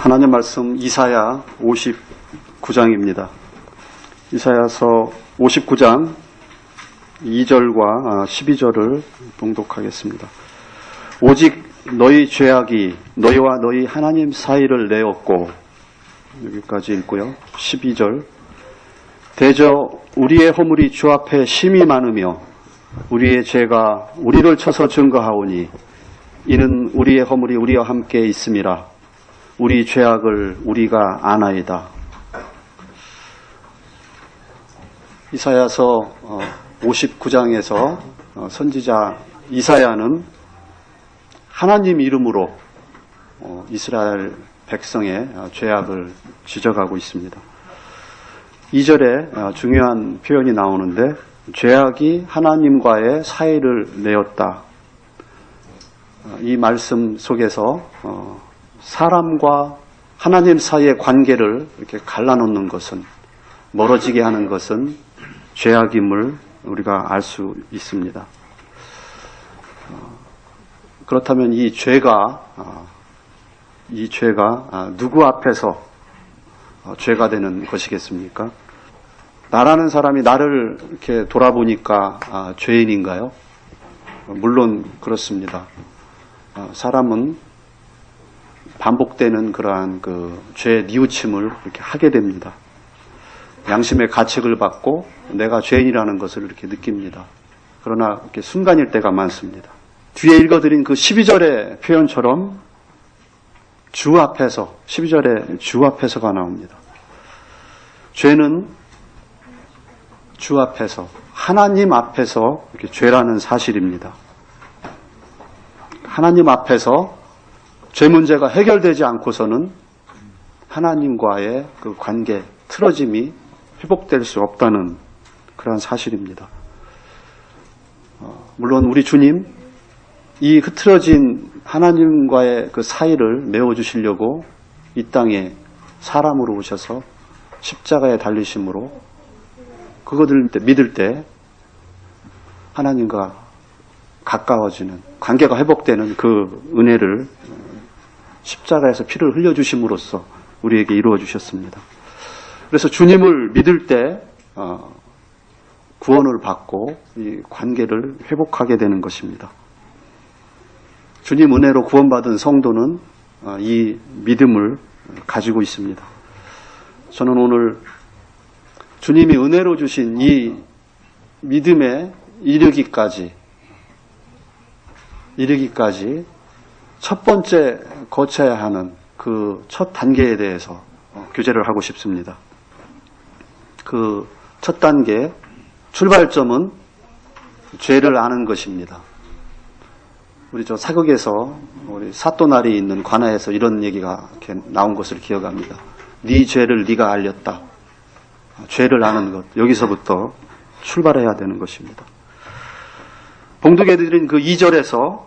하나님 말씀 이사야 59장입니다. 이사야서 59장 2절과 12절을 봉독하겠습니다. 오직 너희 죄악이 너희와 너희 하나님 사이를 내었고, 여기까지 읽고요. 12절. 대저 우리의 허물이 주 앞에 심히 많으며 우리의 죄가 우리를 쳐서 증거하오니 이는 우리의 허물이 우리와 함께 있음이라. 우리 죄악을 우리가 아나이다. 이사야서 59장에서 선지자 이사야는 하나님 이름으로 이스라엘 백성의 죄악을 지적하고 있습니다. 2절에 중요한 표현이 나오는데, 죄악이 하나님과의 사이를 내었다. 이 말씀 속에서 사람과 하나님 사이의 관계를 이렇게 갈라놓는 것은, 멀어지게 하는 것은 죄악임을 우리가 알 수 있습니다. 그렇다면 이 죄가 누구 앞에서 죄가 되는 것이겠습니까? 나라는 사람이 나를 이렇게 돌아보니까 죄인인가요? 물론 그렇습니다. 사람은 반복되는 그러한 죄의 뉘우침을 이렇게 하게 됩니다. 양심의 가책을 받고 내가 죄인이라는 것을 이렇게 느낍니다. 그러나 이렇게 순간일 때가 많습니다. 뒤에 읽어드린 그 12절의 표현처럼 주 앞에서, 12절에 주 앞에서가 나옵니다. 죄는 주 앞에서, 하나님 앞에서 이렇게 죄라는 사실입니다. 하나님 앞에서 죄 문제가 해결되지 않고서는 하나님과의 그 관계, 틀어짐이 회복될 수 없다는 그러한 사실입니다. 물론 우리 주님, 이 흐트러진 하나님과의 그 사이를 메워주시려고 이 땅에 사람으로 오셔서 십자가에 달리심으로 그것을 믿을 때 하나님과 가까워지는, 관계가 회복되는 그 은혜를 십자가에서 피를 흘려주심으로써 우리에게 이루어 주셨습니다. 그래서 주님을 믿을 때 구원을 받고 이 관계를 회복하게 되는 것입니다. 주님 은혜로 구원받은 성도는 이 믿음을 가지고 있습니다. 저는 오늘 주님이 은혜로 주신 이 믿음에 이르기까지 첫 번째 거쳐야 하는 그 첫 단계에 대해서 교제를 하고 싶습니다. 그 첫 단계, 출발점은 죄를 아는 것입니다. 우리 사극에서 우리 사또날이 있는 관아에서 이런 얘기가 이렇게 나온 것을 기억합니다. 네 죄를 네가 알렸다. 죄를 아는 것, 여기서부터 출발해야 되는 것입니다. 봉독해드린 그 2절에서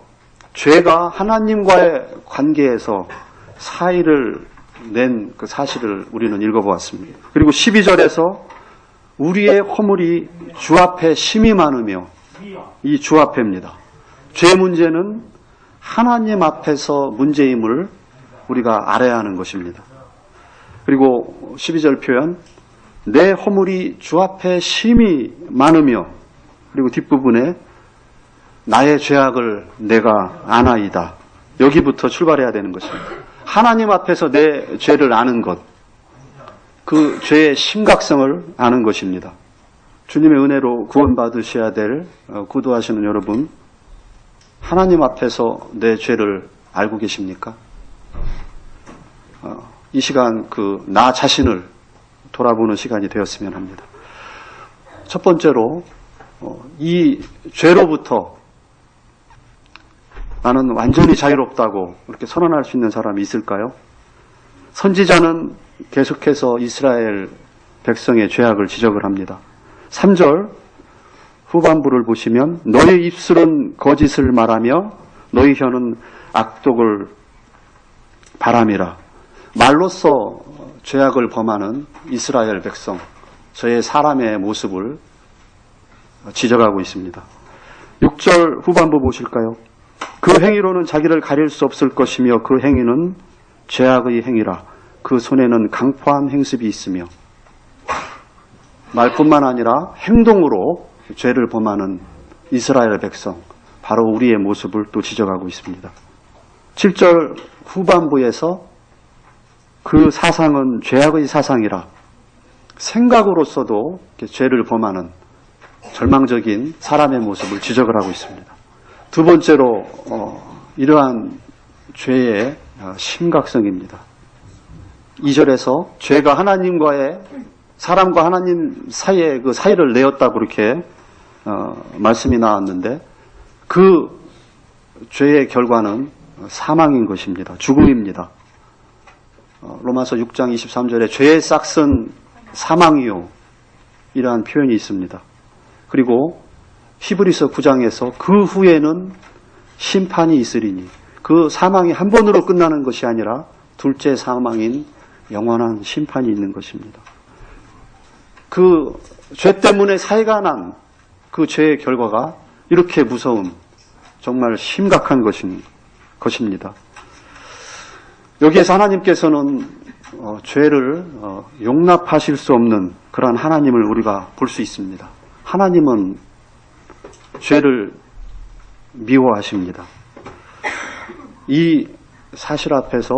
죄가 하나님과의 관계에서 사이를 낸 그 사실을 우리는 읽어보았습니다. 그리고 12절에서 우리의 허물이 주 앞에 심히 많으며, 이 주 앞에입니다. 죄 문제는 하나님 앞에서 문제임을 우리가 알아야 하는 것입니다. 그리고 12절 표현, 내 허물이 주 앞에 심히 많으며, 그리고 뒷부분에 나의 죄악을 내가 아나이다. 여기부터 출발해야 되는 것입니다. 하나님 앞에서 내 죄를 아는 것, 그 죄의 심각성을 아는 것입니다. 주님의 은혜로 구원받으셔야 될 구도하시는 여러분, 하나님 앞에서 내 죄를 알고 계십니까? 이 시간 나 자신을 돌아보는 시간이 되었으면 합니다. 첫 번째로 이 죄로부터 나는 완전히 자유롭다고 이렇게 선언할 수 있는 사람이 있을까요? 선지자는 계속해서 이스라엘 백성의 죄악을 지적을 합니다. 3절 후반부를 보시면 너희 입술은 거짓을 말하며 너희 혀는 악독을 바람이라. 말로써 죄악을 범하는 이스라엘 백성, 저의 사람의 모습을 지적하고 있습니다. 6절 후반부 보실까요? 그 행위로는 자기를 가릴 수 없을 것이며 그 행위는 죄악의 행위라. 그 손에는 강포한 행습이 있으며. 말뿐만 아니라 행동으로 죄를 범하는 이스라엘 백성, 바로 우리의 모습을 또 지적하고 있습니다. 7절 후반부에서 그 사상은 죄악의 사상이라 생각으로서도 죄를 범하는 절망적인 사람의 모습을 지적을 하고 있습니다. 두 번째로 이러한 죄의 심각성입니다. 2절에서 죄가 사람과 하나님 사이에 그 사이를 내었다고 그렇게 말씀이 나왔는데 그 죄의 결과는 사망인 것입니다. 죽음입니다. 로마서 6장 23절에 죄의 싹은 사망이요 이러한 표현이 있습니다. 그리고 히브리서 9장에서 그 후에는 심판이 있으리니 그 사망이 한 번으로 끝나는 것이 아니라 둘째 사망인 영원한 심판이 있는 것입니다. 그 죄 때문에 사해가 난 그 죄의 결과가 이렇게 무서운 정말 심각한 것입니다. 여기에서 하나님께서는 죄를 용납하실 수 없는 그러한 하나님을 우리가 볼 수 있습니다. 하나님은 죄를 미워하십니다. 이 사실 앞에서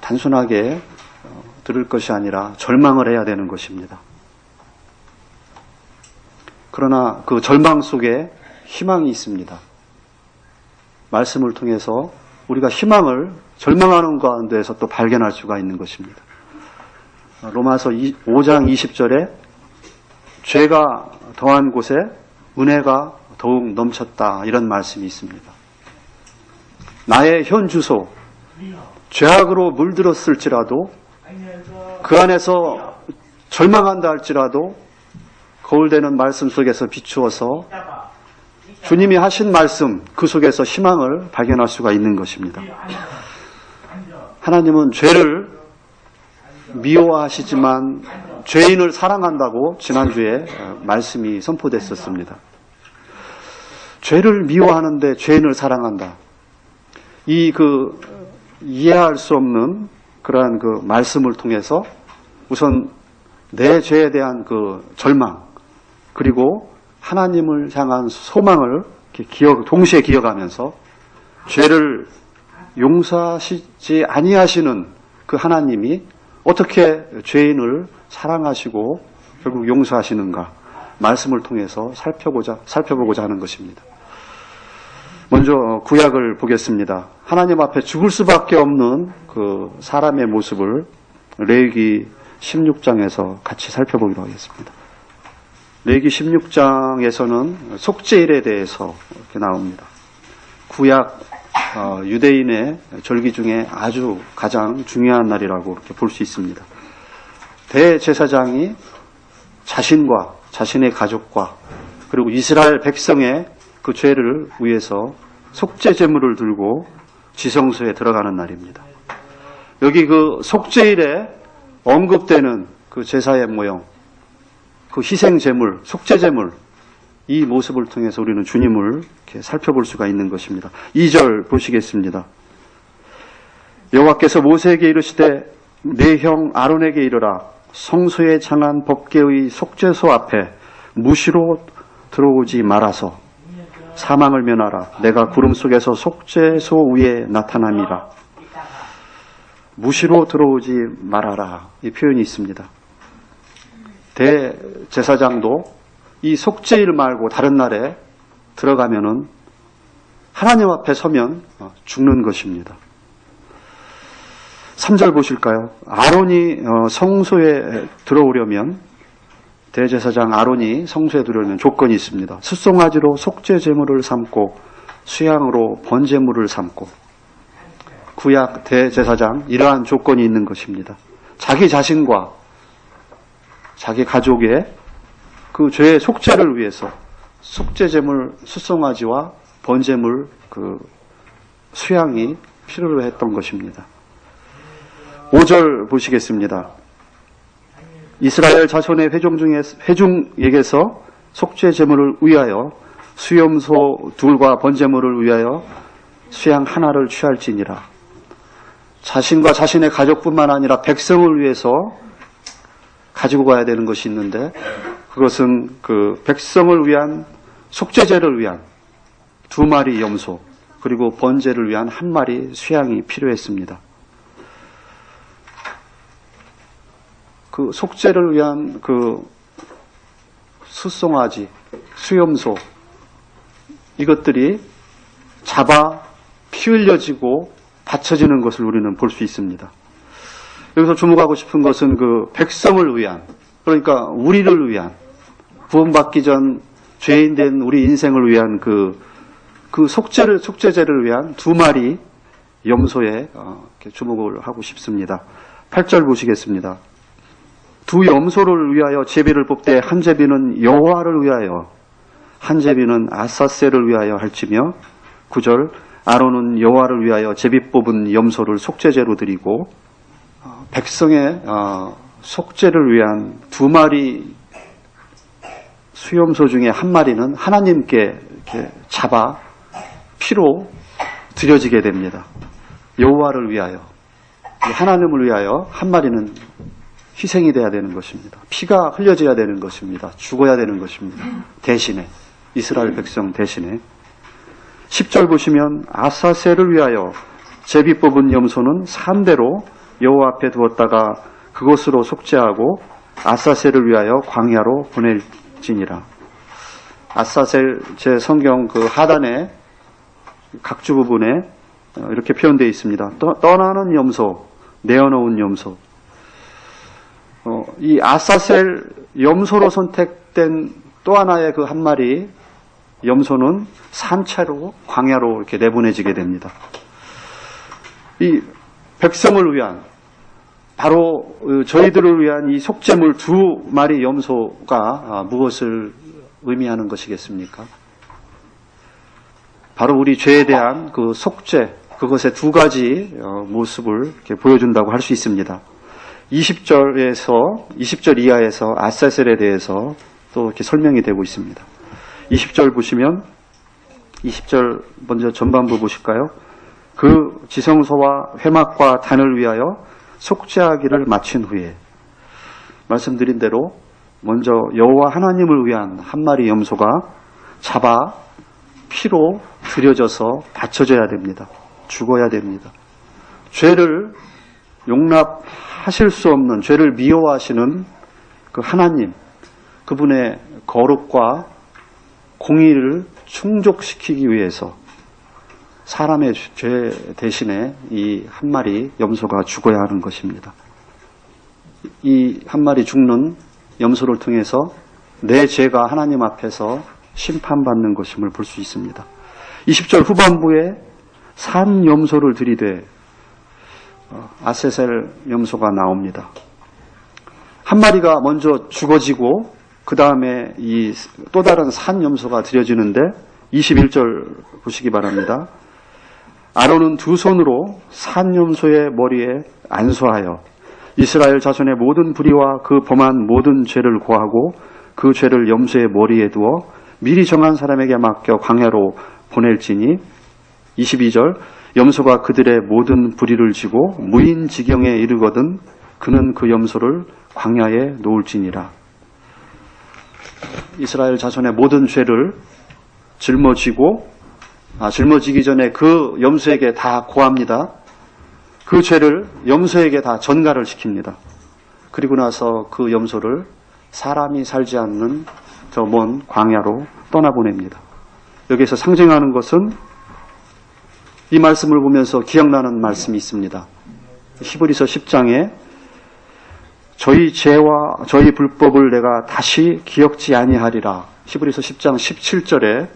단순하게 들을 것이 아니라 절망을 해야 되는 것입니다. 그러나 그 절망 속에 희망이 있습니다. 말씀을 통해서 우리가 희망을 절망하는 가운데에서 또 발견할 수가 있는 것입니다. 로마서 5장 20절에 죄가 더한 곳에 은혜가 더욱 넘쳤다 이런 말씀이 있습니다. 나의 현 주소 죄악으로 물들었을지라도 그 안에서 절망한다 할지라도 거울되는 말씀 속에서 비추어서 주님이 하신 말씀 그 속에서 희망을 발견할 수가 있는 것입니다. 하나님은 죄를 미워하시지만 죄인을 사랑한다고 지난주에 말씀이 선포됐었습니다. 죄를 미워하는데 죄인을 사랑한다. 이해할 수 없는 그러한 그 말씀을 통해서 우선 내 죄에 대한 그 절망 그리고 하나님을 향한 소망을 동시에 기억하면서 죄를 용서하시지 아니하시는 그 하나님이 어떻게 죄인을 사랑하시고 결국 용서하시는가 말씀을 통해서 살펴보고자 하는 것입니다. 먼저 구약을 보겠습니다. 하나님 앞에 죽을 수밖에 없는 그 사람의 모습을 레위기 16장에서 같이 살펴보기로 하겠습니다. 레위기 16장에서는 속죄일에 대해서 이렇게 나옵니다. 구약 유대인의 절기 중에 아주 가장 중요한 날이라고 이렇게 볼 수 있습니다. 대제사장이 자신과 자신의 가족과 그리고 이스라엘 백성의 그 죄를 위해서 속죄 제물을 들고 지성소에 들어가는 날입니다. 여기 그 속죄일에 언급되는 그 제사의 모형, 그 희생 제물, 속죄 제물, 이 모습을 통해서 우리는 주님을 이렇게 살펴볼 수가 있는 것입니다. 2절 보시겠습니다. 여호와께서 모세에게 이르시되 내 형 아론에게 이르라 성소에 장한 법궤의 속죄소 앞에 무시로 들어오지 말아서 사망을 면하라. 내가 구름 속에서 속죄소 위에 나타남이라. 무시로 들어오지 말아라. 이 표현이 있습니다. 대제사장도 이 속죄일 말고 다른 날에 들어가면은 하나님 앞에 서면 죽는 것입니다. 3절 보실까요? 아론이 성소에 들어오려면 대제사장 아론이 성소에 들어오면 조건이 있습니다. 숫송아지로 속죄 제물을 삼고 수양으로 번제물을 삼고 구약 대제사장 이러한 조건이 있는 것입니다. 자기 자신과 자기 가족의 그 죄의 속죄를 위해서 속죄 제물 숫송아지와 번제물 그 수양이 필요로 했던 것입니다. 5절 보시겠습니다. 이스라엘 자손의 회중에게서 속죄 제물을 위하여 수염소 둘과 번제물을 위하여 수양 하나를 취할지니라. 자신과 자신의 가족뿐만 아니라 백성을 위해서 가지고 가야 되는 것이 있는데, 그것은 그 백성을 위한 속죄제를 위한 2마리 염소, 그리고 번제를 위한 1마리 수양이 필요했습니다. 그 속죄를 위한 그 수송아지, 수염소, 이것들이 잡아 피 흘려지고 바쳐지는 것을 우리는 볼 수 있습니다. 여기서 주목하고 싶은 것은 그 백성을 위한, 그러니까 우리를 위한, 구원받기 전 죄인된 우리 인생을 위한 그 속죄제를 위한 2마리 염소에 주목을 하고 싶습니다. 8절 보시겠습니다. 2 염소를 위하여 제비를 뽑되 한 제비는 여호와를 위하여, 한 제비는 아사셀을 위하여 할지며, 9절 아론은 여호와를 위하여 제비 뽑은 염소를 속죄제로 드리고, 백성의 속죄를 위한 2마리 수염소 중에 1마리는 하나님께 이렇게 잡아 피로 드려지게 됩니다. 여호와를 위하여, 하나님을 위하여 1마리는 희생이 돼야 되는 것입니다. 피가 흘려져야 되는 것입니다. 죽어야 되는 것입니다. 대신에, 이스라엘 백성 대신에. 10절 보시면 아사셀을 위하여 제비 뽑은 염소는 3대로 여호와 앞에 두었다가 그것으로 속죄하고 아사셀을 위하여 광야로 보낼지니라. 아사셀, 제 성경 그 하단에 각주 부분에 이렇게 표현되어 있습니다. 떠나는 염소, 내어놓은 염소. 이 아사셀 염소로 선택된 또 하나의 그 1마리 염소는 산채로 광야로 이렇게 내보내지게 됩니다. 이 백성을 위한, 바로 저희들을 위한 이 속죄물 2마리 염소가 무엇을 의미하는 것이겠습니까? 바로 우리 죄에 대한 그 속죄, 그것의 2가지 모습을 이렇게 보여준다고 할 수 있습니다. 20절 이하에서 아사셀에 대해서 또 이렇게 설명이 되고 있습니다. 20절 보시면, 20절 먼저 전반부 보실까요? 그 지성소와 회막과 단을 위하여 속죄하기를 마친 후에, 말씀드린 대로 먼저 여호와 하나님을 위한 1마리 염소가 잡아 피로 드려져서 바쳐져야 됩니다. 죽어야 됩니다. 죄를 용납하실 수 없는, 죄를 미워하시는 그 하나님, 그분의 거룩과 공의를 충족시키기 위해서 사람의 죄 대신에 이 1마리 염소가 죽어야 하는 것입니다. 이 1마리 죽는 염소를 통해서 내 죄가 하나님 앞에서 심판받는 것임을 볼 수 있습니다. 20절 후반부에 산 염소를 들이되 아사셀 염소가 나옵니다. 1마리가 먼저 죽어지고 그 다음에 이 또 다른 산 염소가 드려지는데, 21절 보시기 바랍니다. 아론은 2 손으로 산 염소의 머리에 안수하여 이스라엘 자손의 모든 불의와 그 범한 모든 죄를 고하고 그 죄를 염소의 머리에 두어 미리 정한 사람에게 맡겨 광야로 보낼지니, 22절 염소가 그들의 모든 불의를 지고 무인지경에 이르거든 그는 그 염소를 광야에 놓을지니라. 이스라엘 자손의 모든 죄를 짊어지기 전에 그 염소에게 다 고합니다. 그 죄를 염소에게 다 전가를 시킵니다. 그리고 나서 그 염소를 사람이 살지 않는 저 먼 광야로 떠나보냅니다. 여기에서 상징하는 것은, 이 말씀을 보면서 기억나는 말씀이 있습니다. 히브리서 10장에 저희 죄와 저희 불법을 내가 다시 기억지 아니하리라. 히브리서 10장 17절에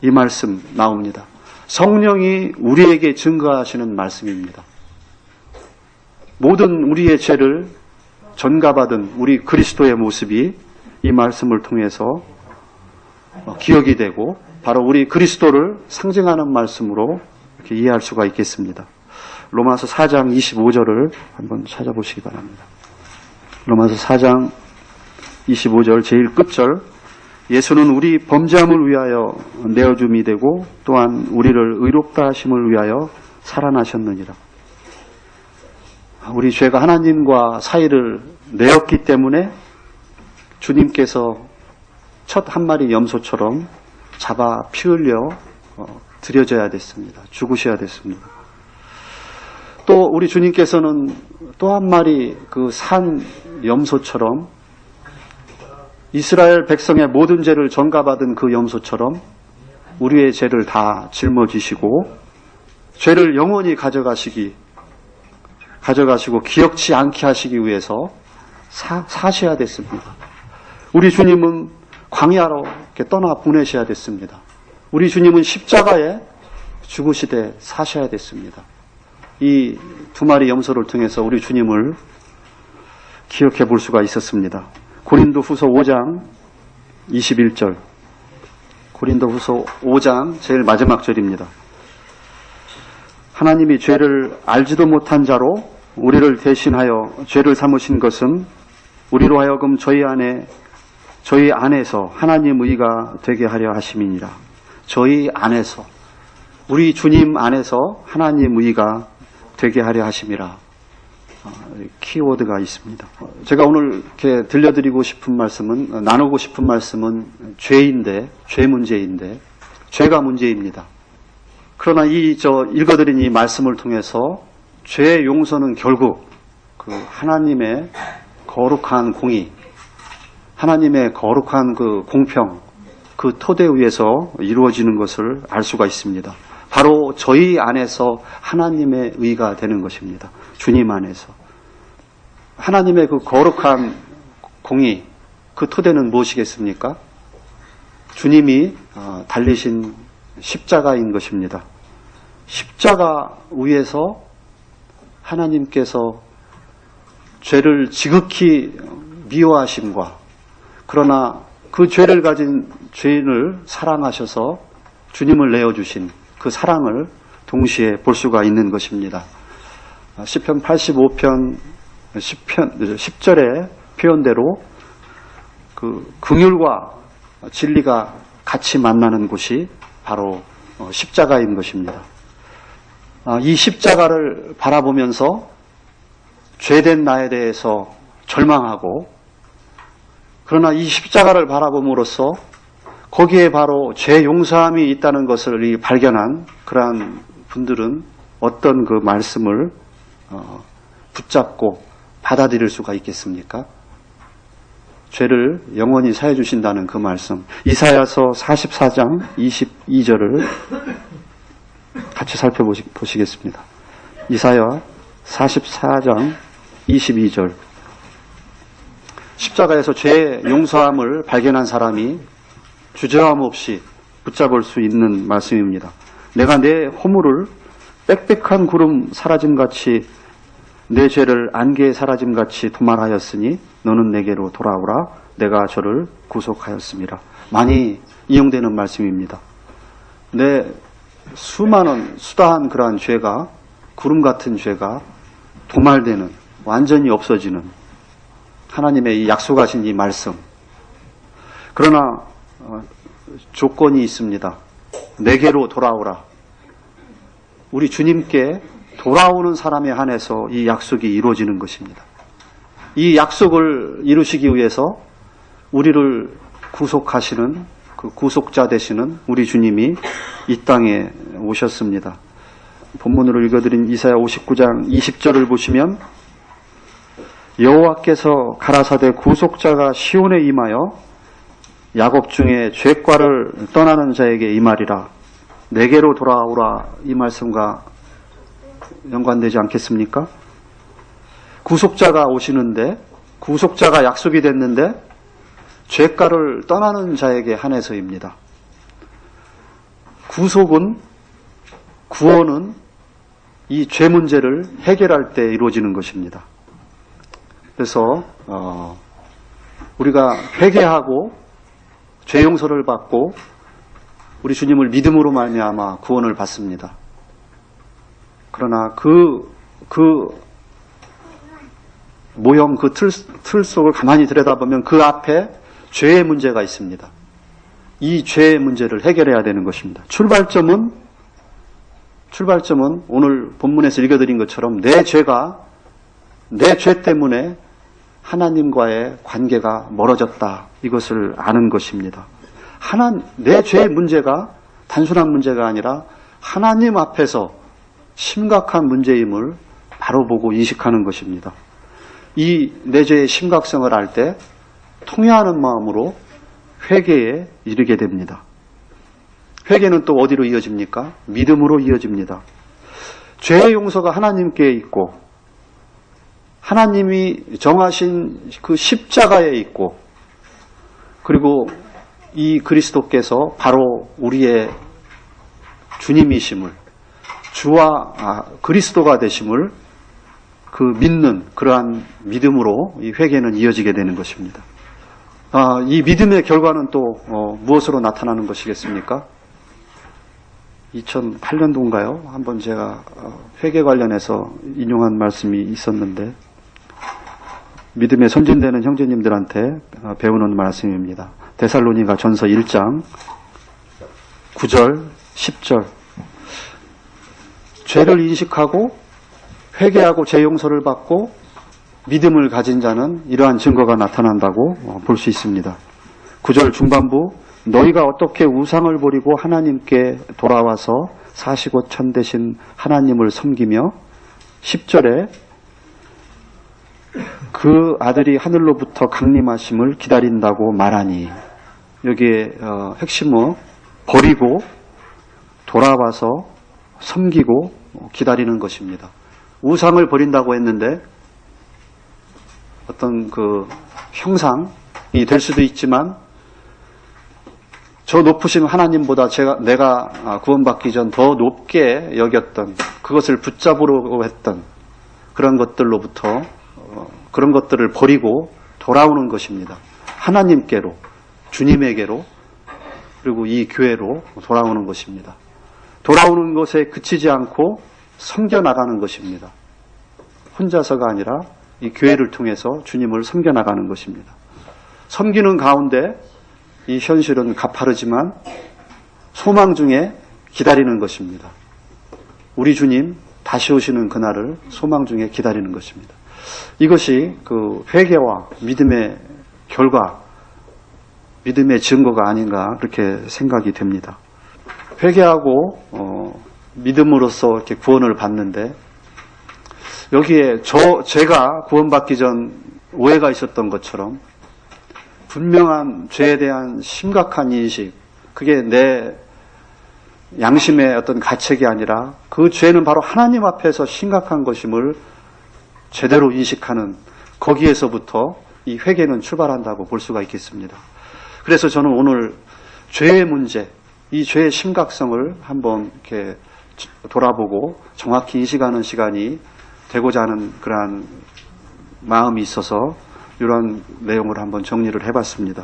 이 말씀 나옵니다. 성령이 우리에게 증거하시는 말씀입니다. 모든 우리의 죄를 전가받은 우리 그리스도의 모습이 이 말씀을 통해서 기억이 되고, 바로 우리 그리스도를 상징하는 말씀으로 이렇게 이해할 수가 있겠습니다. 로마서 4장 25절을 한번 찾아보시기 바랍니다. 로마서 4장 25절 제일 끝절 예수는 우리 범죄함을 위하여 내어줌이 되고 또한 우리를 의롭다 하심을 위하여 살아나셨느니라. 우리 죄가 하나님과 사이를 내었기 때문에 주님께서 첫 한 마리 염소처럼 잡아 피 흘려 드려져야 됐습니다. 죽으셔야 됐습니다. 또 우리 주님께서는 또 한 마리 그 산 염소처럼 이스라엘 백성의 모든 죄를 전가받은 그 염소처럼 우리의 죄를 다 짊어지시고 죄를 영원히 가져가시고 기억치 않게 하시기 위해서 사셔야 됐습니다. 우리 주님은 광야로 이렇게 떠나 보내셔야 됐습니다. 우리 주님은 십자가에 죽으시되 사셔야 됐습니다. 이 두 마리 염소를 통해서 우리 주님을 기억해 볼 수가 있었습니다. 고린도후서 5장 21절. 고린도후서 5장 제일 마지막 절입니다. 하나님이 죄를 알지도 못한 자로 우리를 대신하여 죄를 삼으신 것은 우리로 하여금 저희 안에서 하나님 의가 되게 하려 하심이니라. 저희 안에서, 우리 주님 안에서 하나님 의가 되게 하려 하심이라. 키워드가 있습니다. 제가 오늘 이렇게 들려드리고 싶은 말씀은, 나누고 싶은 말씀은 죄 문제인데, 죄가 문제입니다. 그러나 읽어드린 이 말씀을 통해서 죄의 용서는 결국 그 하나님의 거룩한 공의, 하나님의 거룩한 그 공평, 그 토대 위에서 이루어지는 것을 알 수가 있습니다. 바로 저희 안에서 하나님의 의가 되는 것입니다. 주님 안에서. 하나님의 그 거룩한 공의, 그 토대는 무엇이겠습니까? 주님이 달리신 십자가인 것입니다. 십자가 위에서 하나님께서 죄를 지극히 미워하심과 그러나 그 죄를 가진 죄인을 사랑하셔서 주님을 내어주신 그 사랑을 동시에 볼 수가 있는 것입니다. 시편 85편 10절의 표현대로 그 긍휼과 진리가 같이 만나는 곳이 바로 십자가인 것입니다. 이 십자가를 바라보면서 죄된 나에 대해서 절망하고, 그러나 이 십자가를 바라봄으로써 거기에 바로 죄 용서함이 있다는 것을 발견한 그러한 분들은 어떤 그 말씀을 붙잡고 받아들일 수가 있겠습니까? 죄를 영원히 사해 주신다는 그 말씀. 이사야서 44장 22절을 같이 살펴보시겠습니다. 이사야 44장 22절. 십자가에서 죄 용서함을 발견한 사람이 주저함 없이 붙잡을 수 있는 말씀입니다. 내가 내 허물을 빽빽한 구름 사라짐같이, 내 죄를 안개에 사라짐같이 도말하였으니 너는 내게로 돌아오라. 내가 저를 구속하였습니다. 많이 이용되는 말씀입니다. 내 수많은 수다한 그러한 죄가, 구름 같은 죄가 도말되는, 완전히 없어지는 하나님의 이 약속하신 이 말씀. 그러나 조건이 있습니다. 내게로 돌아오라. 우리 주님께 돌아오는 사람에 한해서 이 약속이 이루어지는 것입니다. 이 약속을 이루시기 위해서 우리를 구속하시는, 그 구속자 되시는 우리 주님이 이 땅에 오셨습니다. 본문으로 읽어드린 이사야 59장 20절을 보시면, 여호와께서 가라사대 구속자가 시온에 임하여 야곱 중에 죄과를 떠나는 자에게 임하리라. 내게로 돌아오라. 이 말씀과 연관되지 않겠습니까? 구속자가 오시는데, 구속자가 약속이 됐는데 죄가를 떠나는 자에게 한해서입니다. 구속은, 구원은 이 죄 문제를 해결할 때 이루어지는 것입니다. 그래서 우리가 회개하고 죄 용서를 받고 우리 주님을 믿음으로 말미암아 구원을 받습니다. 그러나 그 모형, 그 틀 속을 가만히 들여다보면 그 앞에 죄의 문제가 있습니다. 이 죄의 문제를 해결해야 되는 것입니다. 출발점은 오늘 본문에서 읽어드린 것처럼 내 죄 때문에 하나님과의 관계가 멀어졌다. 이것을 아는 것입니다. 내 죄의 문제가 단순한 문제가 아니라 하나님 앞에서 심각한 문제임을 바로 보고 인식하는 것입니다. 이 내 죄의 심각성을 알 때 통회하는 마음으로 회개에 이르게 됩니다. 회개는 또 어디로 이어집니까? 믿음으로 이어집니다. 죄의 용서가 하나님께 있고 하나님이 정하신 그 십자가에 있고 그리고 이 그리스도께서 바로 우리의 주님이심을 주와 그리스도가 되심을 그 믿는 그러한 믿음으로 이 회개는 이어지게 되는 것입니다. 이 믿음의 결과는 또 무엇으로 나타나는 것이겠습니까? 2008년도인가요? 한번 제가 회개 관련해서 인용한 말씀이 있었는데 믿음에 선진되는 형제님들한테 배우는 말씀입니다. 데살로니가 전서 1장 9절 10절 죄를 인식하고 회개하고 죄 용서를 받고 믿음을 가진 자는 이러한 증거가 나타난다고 볼 수 있습니다. 9절 중반부 너희가 어떻게 우상을 버리고 하나님께 돌아와서 사시고 천대신 하나님을 섬기며 10절에 그 아들이 하늘로부터 강림하심을 기다린다고 말하니 여기에 핵심은 버리고 돌아와서 섬기고 기다리는 것입니다. 우상을 버린다고 했는데 어떤 그 형상이 될 수도 있지만 저 높으신 하나님보다 내가 구원받기 전 더 높게 여겼던 그것을 붙잡으려고 했던 그런 것들로부터 그런 것들을 버리고 돌아오는 것입니다. 하나님께로 주님에게로 그리고 이 교회로 돌아오는 것입니다. 돌아오는 것에 그치지 않고 섬겨나가는 것입니다. 혼자서가 아니라 이 교회를 통해서 주님을 섬겨나가는 것입니다. 섬기는 가운데 이 현실은 가파르지만 소망 중에 기다리는 것입니다. 우리 주님 다시 오시는 그날을 소망 중에 기다리는 것입니다. 이것이 그 회개와 믿음의 결과, 믿음의 증거가 아닌가 그렇게 생각이 됩니다. 회개하고 믿음으로써 이렇게 구원을 받는데 여기에 제가 구원받기 전 오해가 있었던 것처럼 분명한 죄에 대한 심각한 인식, 그게 내 양심의 어떤 가책이 아니라 그 죄는 바로 하나님 앞에서 심각한 것임을 제대로 인식하는 거기에서부터 이 회개는 출발한다고 볼 수가 있겠습니다. 그래서 저는 오늘 죄의 문제, 이 죄의 심각성을 한번 이렇게 돌아보고 정확히 인식하는 시간이 되고자 하는 그러한 마음이 있어서 이런 내용을 한번 정리를 해봤습니다.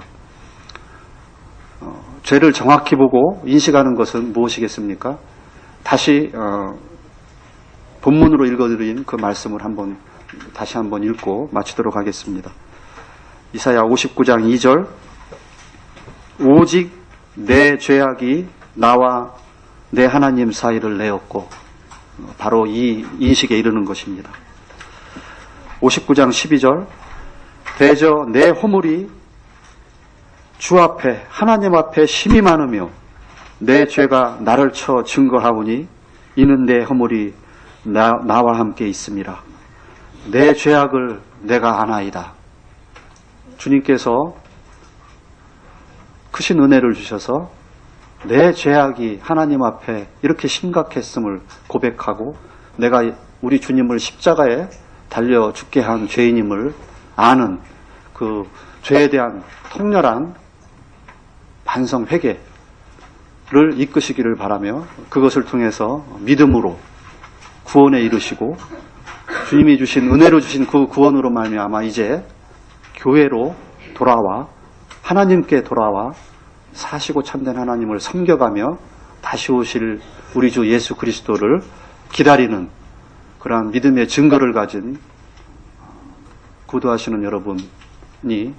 죄를 정확히 보고 인식하는 것은 무엇이겠습니까? 다시 본문으로 읽어드린 그 말씀을 다시 한번 읽고 마치도록 하겠습니다. 이사야 59장 2절 오직 내 죄악이 나와 내 하나님 사이를 내었고 바로 이 인식에 이르는 것입니다. 59장 12절 대저 내 허물이 주 앞에 하나님 앞에 심이 많으며 내 죄가 나를 쳐 증거하오니 이는 내 허물이 나와 함께 있음이라. 내 죄악을 내가 아나이다. 주님께서 크신 은혜를 주셔서 내 죄악이 하나님 앞에 이렇게 심각했음을 고백하고 내가 우리 주님을 십자가에 달려 죽게 한 죄인임을 아는 그 죄에 대한 통렬한 반성 회개를 이끄시기를 바라며 그것을 통해서 믿음으로 구원에 이르시고 주님이 주신 은혜로 주신 그 구원으로 말미암아 이제 교회로 돌아와 하나님께 돌아와 사시고 참된 하나님을 섬겨가며 다시 오실 우리 주 예수 그리스도를 기다리는 그러한 믿음의 증거를 가진 구도하시는 여러분이